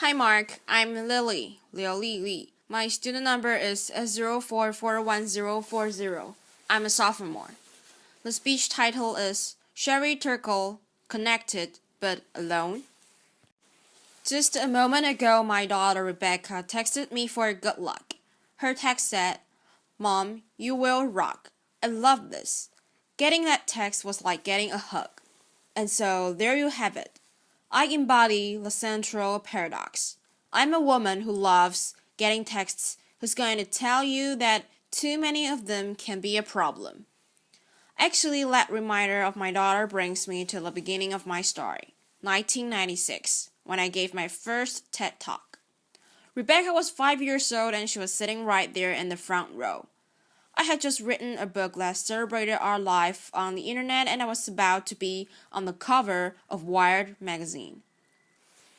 Hi Mark, I'm Lily, Liu Li. My student number is 04414040. I'm a sophomore. The speech title is Sherry Turkle, Connected but Alone. Just a moment ago, my daughter Rebecca texted me for good luck. Her text said, "Mom, you will rock. I love this." Getting that text was like getting a hug. And so there you have it. I embody the central paradox. I'm a woman who loves getting texts who's going to tell you that too many of them can be a problem. Actually, that reminder of my daughter brings me to the beginning of my story, 1996, when I gave my first TED Talk. Rebecca was 5 years old and she was sitting right there in the front row. I had just written a book that celebrated our life on the internet and I was about to be on the cover of Wired magazine.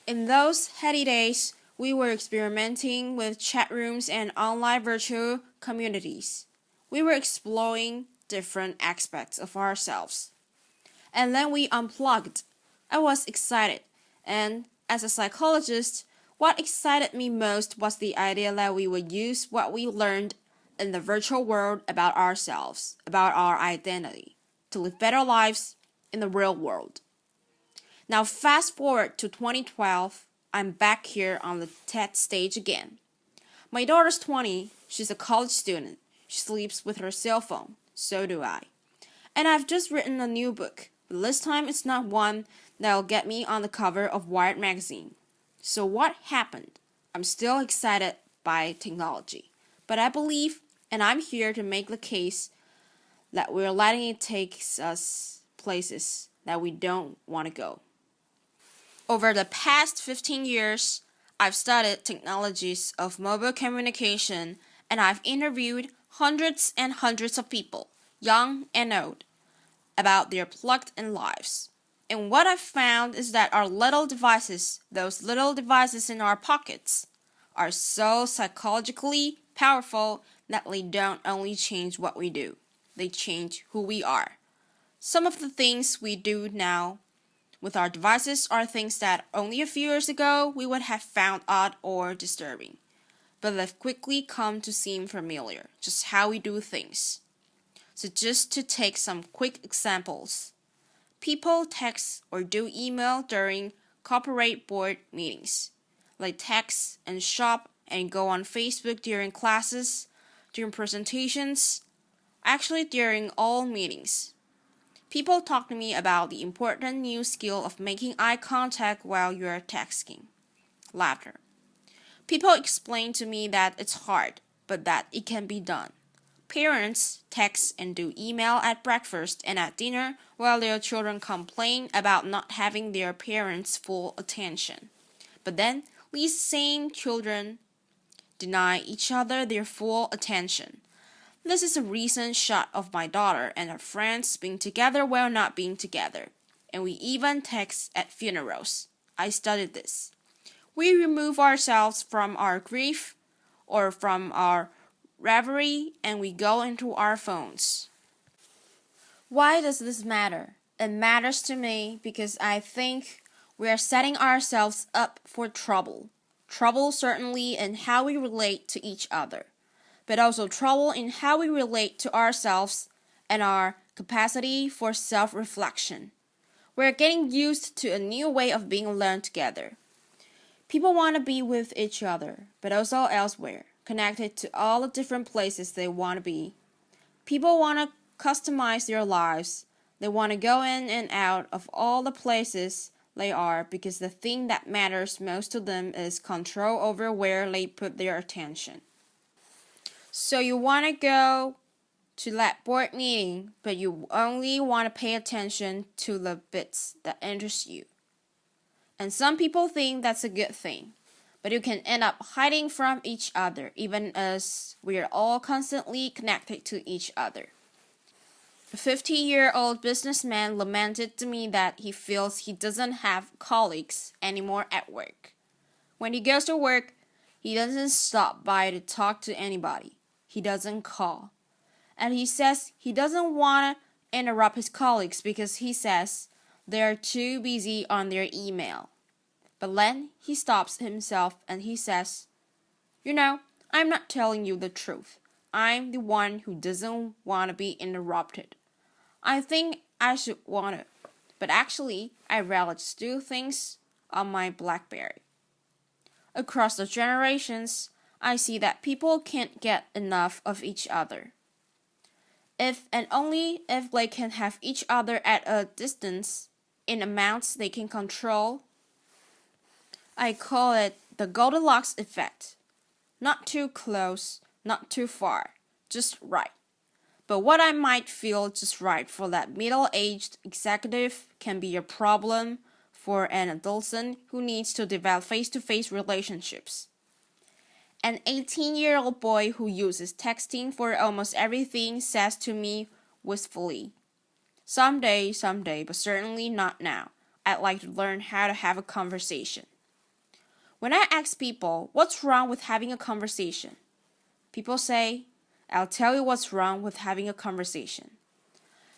In those heady days, we were experimenting with chat rooms and online virtual communities. We were exploring different aspects of ourselves. And then we unplugged. I was excited, and as a psychologist, what excited me most was the idea that we would use what we learned in the virtual world about ourselves, about our identity, to live better lives in the real world. Now fast forward to 2012, I'm back here on the TED stage again. My daughter's 20, she's a college student. She sleeps with her cell phone, so do I. And I've just written a new book, but this time it's not one that'll get me on the cover of Wired magazine. So what happened? I'm still excited by technology, but I believe, and I'm here to make the case, that we're letting it take us places that we don't want to go. Over the past 15 years, I've studied technologies of mobile communication and I've interviewed hundreds and hundreds of people, young and old, about their plugged-in lives. And what I've found is that our little devices, those little devices in our pockets, are so psychologically powerful that they don't only change what we do, they change who we are. Some of the things we do now with our devices are things that only a few years ago we would have found odd or disturbing, but they've quickly come to seem familiar, just how we do things. So just to take some quick examples, people text or do email during corporate board meetings. They text and shop and go on Facebook during classes, during presentations, actually during all meetings. People talk to me about the important new skill of making eye contact while you're texting. Laughter. People explain to me that it's hard, but that it can be done. Parents text and do email at breakfast and at dinner while their children complain about not having their parents' full attention. But then, these same children deny each other their full attention. This is a recent shot of my daughter and her friends being together while not being together. And we even text at funerals. I studied this. We remove ourselves from our grief or from our reverie and we go into our phones. Why does this matter? It matters to me because I think we are setting ourselves up for trouble. Trouble certainly in how we relate to each other, but also trouble in how we relate to ourselves and our capacity for self-reflection. We're getting used to a new way of being alone together. People want to be with each other, but also elsewhere, connected to all the different places they want to be. People want to customize their lives. They want to go in and out of all the places they are because the thing that matters most to them is control over where they put their attention. So you want to go to that board meeting, but you only want to pay attention to the bits that interest you. And some people think that's a good thing, but you can end up hiding from each other, even as we are all constantly connected to each other. A 50-year-old businessman lamented to me that he feels he doesn't have colleagues anymore at work. When he goes to work, he doesn't stop by to talk to anybody. He doesn't call. And he says he doesn't want to interrupt his colleagues because he says they're too busy on their email. But then he stops himself and he says, "You know, I'm not telling you the truth. I'm the one who doesn't want to be interrupted. I think I should want to, but actually, I'd rather just do things on my BlackBerry." Across the generations, I see that people can't get enough of each other. If and only if they can have each other at a distance in amounts they can control. I call it the Goldilocks effect. Not too close, not too far, just right. But what I might feel just right for that middle-aged executive can be a problem for an adolescent who needs to develop face-to-face relationships. An 18-year-old boy who uses texting for almost everything says to me wistfully, someday, but certainly not now. I'd like to learn how to have a conversation." When I ask people, what's wrong with having a conversation? People say, "I'll tell you what's wrong with having a conversation.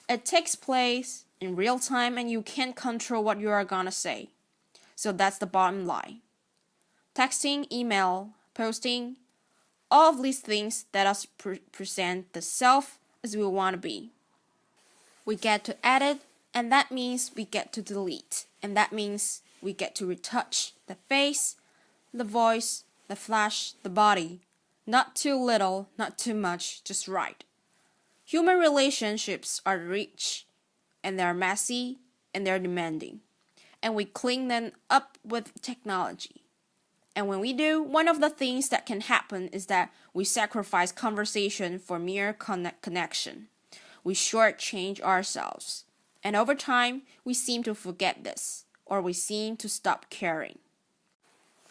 It takes place in real time and you can't control what you are gonna say. So that's the bottom line. Texting, email, posting, all of these things let us present the self as we want to be. We get to edit, and that means we get to delete, and that means we get to retouch the face, the voice, the flash, the body. Not too little, not too much, just right. Human relationships are rich, and they're messy, and they're demanding, and we clean them up with technology. And when we do, one of the things that can happen is that we sacrifice conversation for mere connection. We shortchange ourselves. And over time, we seem to forget this, or we seem to stop caring.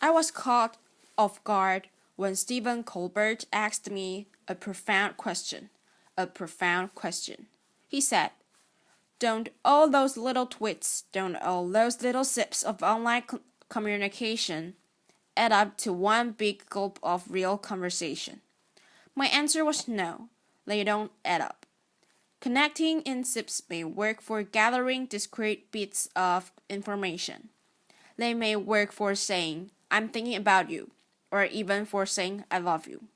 I was caught off guard when Stephen Colbert asked me a profound question. He said, "Don't all those little tweets, don't all those little sips of online communication add up to one big gulp of real conversation?" My answer was no, they don't add up. Connecting in sips may work for gathering discrete bits of information. They may work for saying, "I'm thinking about you," or even for saying, "I love you."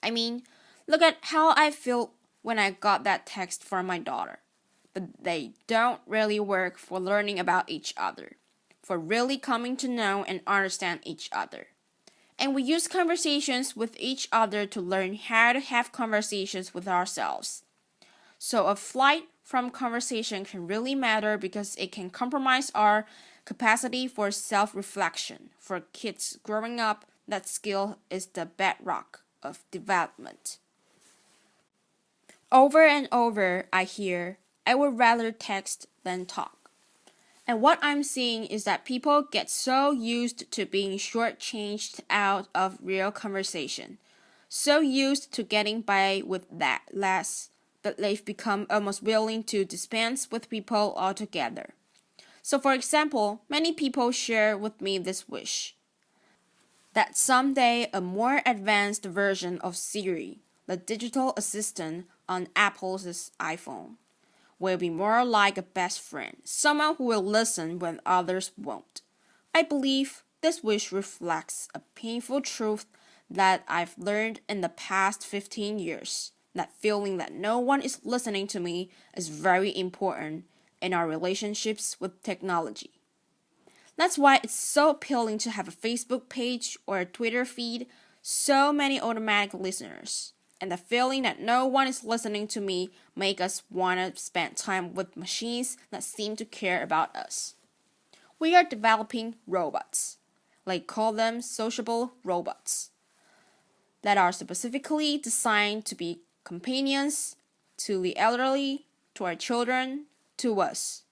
I mean, look at how I feel when I got that text from my daughter. But they don't really work for learning about each other, for really coming to know and understand each other. And we use conversations with each other to learn how to have conversations with ourselves. So a flight from conversation can really matter because it can compromise our capacity for self-reflection. For kids growing up, that skill is the bedrock of development. Over and over, I hear, "I would rather text than talk." And what I'm seeing is that people get so used to being shortchanged out of real conversation, so used to getting by with that less, that they've become almost willing to dispense with people altogether. So for example, many people share with me this wish, that someday a more advanced version of Siri, the digital assistant on Apple's iPhone, will be more like a best friend, someone who will listen when others won't. I believe this wish reflects a painful truth that I've learned in the past 15 years. That feeling that no one is listening to me is very important in our relationships with technology. That's why it's so appealing to have a Facebook page or a Twitter feed, so many automatic listeners. And the feeling that no one is listening to me make us want to spend time with machines that seem to care about us. We are developing robots. They call them sociable robots that are specifically designed to be companions to the elderly, to our children, to us.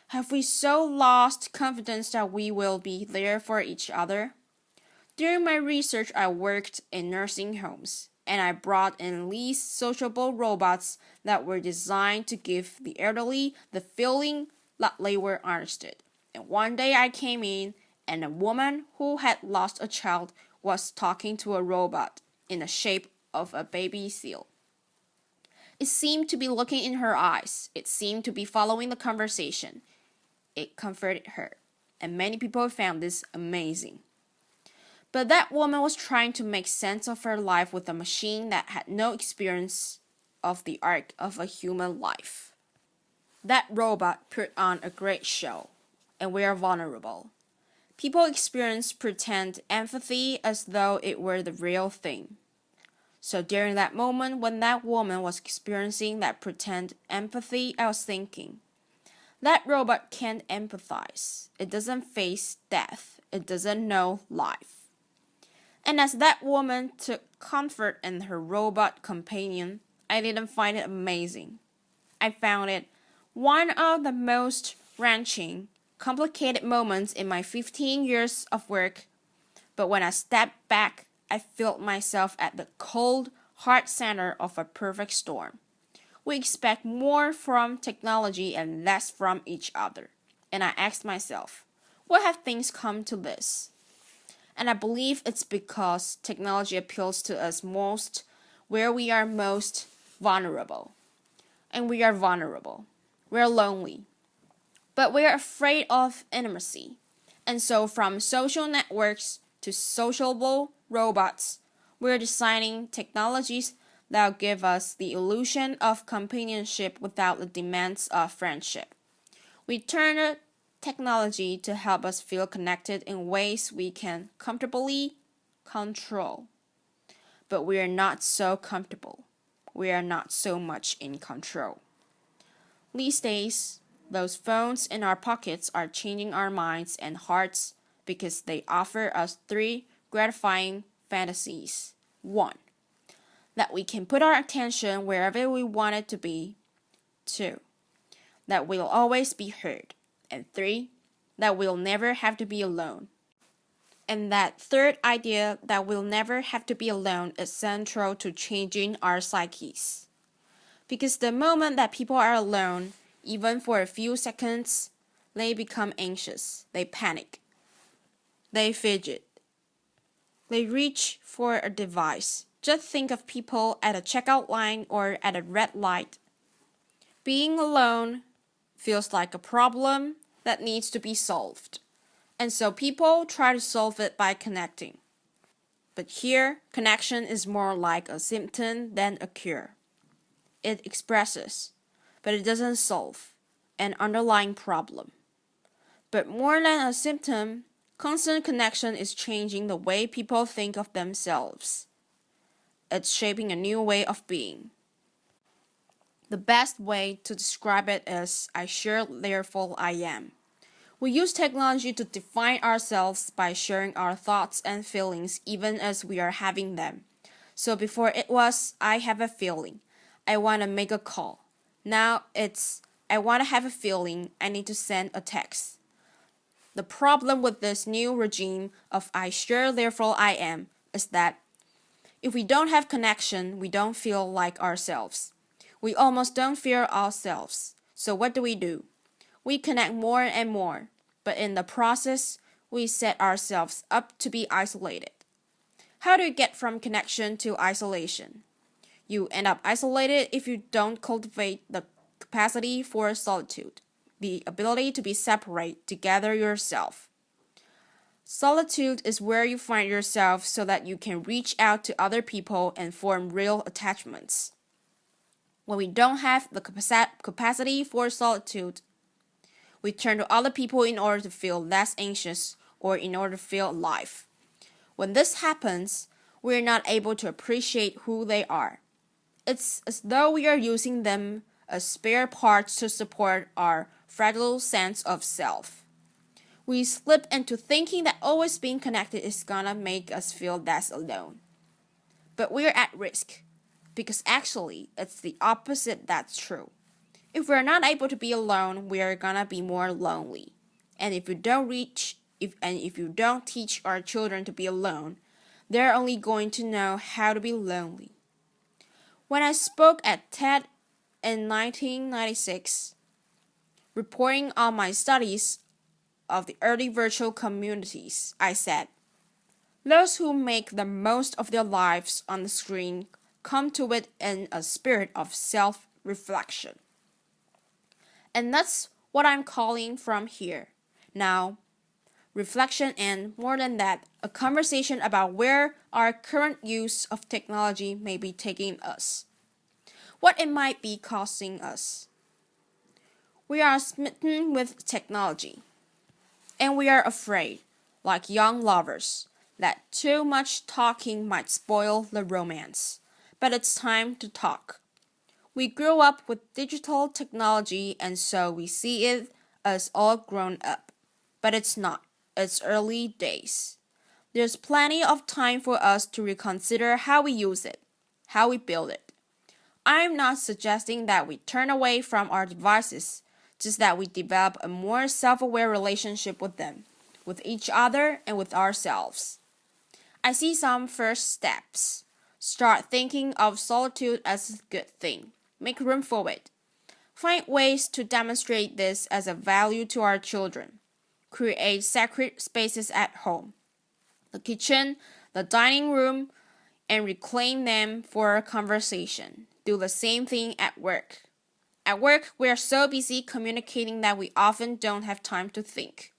Have we so lost confidence that we will be there for each other? During my research, I worked in nursing homes, and I brought in these sociable robots that were designed to give the elderly the feeling that they were understood. And one day I came in, and a woman who had lost a child was talking to a robot in the shape of a baby seal. It seemed to be looking in her eyes. It seemed to be following the conversation. It comforted her. and many people found this amazing. But that woman was trying to make sense of her life with a machine that had no experience of the arc of a human life. That robot put on a great show, and we are vulnerable. People experience pretend empathy as though it were the real thing. So during that moment when that woman was experiencing that pretend empathy, I was thinking, that robot can't empathize. It doesn't face death. It doesn't know life. And as that woman took comfort in her robot companion, I didn't find it amazing. I found it one of the most wrenching, complicated moments in my 15 years of work. But when I stepped back, I felt myself at the cold, hard center of a perfect storm. We expect more from technology and less from each other. And I asked myself, why have things come to this? And I believe it's because technology appeals to us most where we are most vulnerable. And we are vulnerable. We're lonely. But we're afraid of intimacy. And so from social networks to sociable robots, we're designing technologies that give us the illusion of companionship without the demands of friendship. We turn to technology to help us feel connected in ways we can comfortably control. But we are not so comfortable. We are not so much in control. These days, those phones in our pockets are changing our minds and hearts because they offer us 3 gratifying fantasies. 1. That we can put our attention wherever we want it to be. 2. That we'll always be heard. And 3. That we'll never have to be alone. And that third idea that we'll never have to be alone is central to changing our psyches. Because the moment that people are alone, even for a few seconds, they become anxious, they panic, they fidget, they reach for a device. Just think of people at a checkout line or at a red light. Being alone feels like a problem that needs to be solved. And so people try to solve it by connecting. But here, connection is more like a symptom than a cure. It expresses, but it doesn't solve, an underlying problem. But more than a symptom, constant connection is changing the way people think of themselves. It's shaping a new way of being. The best way to describe it is, I share, therefore I am. We use technology to define ourselves by sharing our thoughts and feelings even as we are having them. So before it was, I have a feeling. I want to make a call. Now it's, I want to have a feeling. I need to send a text. The problem with this new regime of I share, therefore I am is that if we don't have connection, we don't feel like ourselves. We almost don't feel ourselves. So what do? We connect more and more, but in the process, we set ourselves up to be isolated. How do you get from connection to isolation? You end up isolated if you don't cultivate the capacity for solitude, the ability to be separate, to gather yourself. Solitude is where you find yourself so that you can reach out to other people and form real attachments. When we don't have the capacity for solitude, we turn to other people in order to feel less anxious or in order to feel alive. When this happens, we are not able to appreciate who they are. It's as though we are using them as spare parts to support our fragile sense of self. We slip into thinking that always being connected is gonna make us feel less alone. But we're at risk, because actually it's the opposite that's true. If we're not able to be alone, we are gonna be more lonely. And if you don't teach our children to be alone, they're only going to know how to be lonely. When I spoke at TED in 1996, reporting on my studies of the early virtual communities, I said, those who make the most of their lives on the screen come to it in a spirit of self-reflection. And that's what I'm calling from here. Now, reflection, and more than that, a conversation about where our current use of technology may be taking us, what it might be costing us. We are smitten with technology, and we are afraid, like young lovers, that too much talking might spoil the romance. But it's time to talk. We grew up with digital technology, and so we see it as all grown up. But it's not. It's early days. There's plenty of time for us to reconsider how we use it, how we build it. I'm not suggesting that we turn away from our devices, just that we develop a more self-aware relationship with them, with each other, and with ourselves. I see some first steps. Start thinking of solitude as a good thing. Make room for it. Find ways to demonstrate this as a value to our children. Create sacred spaces at home, the kitchen, the dining room, and reclaim them for conversation. Do the same thing at work. At work, we are so busy communicating that we often don't have time to think.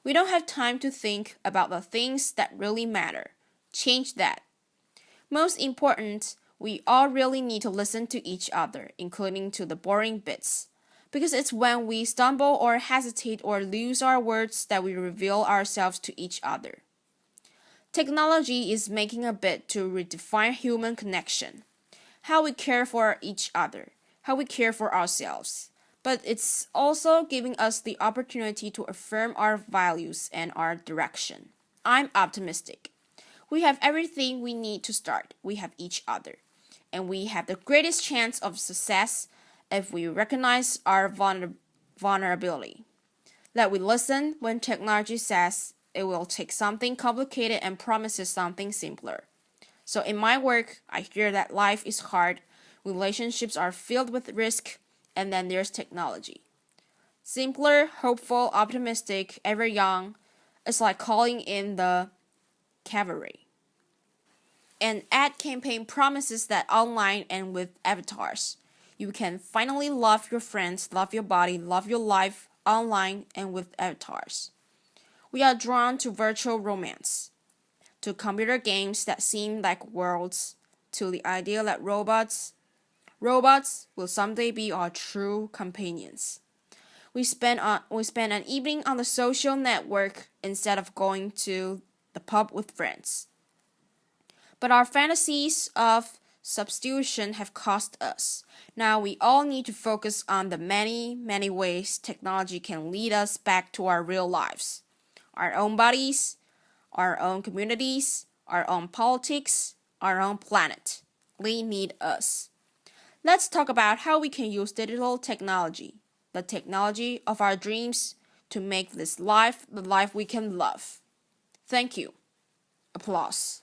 We don't have time to think about the things that really matter. Change that. Most important, we all really need to listen to each other, including to the boring bits. Because it's when we stumble or hesitate or lose our words that we reveal ourselves to each other. Technology is making a bid to redefine human connection, how we care for each other, how we care for ourselves. But it's also giving us the opportunity to affirm our values and our direction. I'm optimistic. We have everything we need to start. We have each other. And we have the greatest chance of success if we recognize our vulnerability. That we listen when technology says it will take something complicated and promises something simpler. So in my work, I hear that life is hard, relationships are filled with risk, and then there's technology. Simpler, hopeful, optimistic, ever young, it's like calling in the cavalry. An ad campaign promises that online and with avatars, you can finally love your friends, love your body, love your life online and with avatars. We are drawn to virtual romance, to computer games that seem like worlds, to the idea that robots will someday be our true companions. We spend an evening on the social network instead of going to the pub with friends. But our fantasies of substitution have cost us. Now we all need to focus on the many, many ways technology can lead us back to our real lives. Our own bodies, our own communities, our own politics, our own planet. They need us. Let's talk about how we can use digital technology, the technology of our dreams, to make this life the life we can love. Thank you. Applause.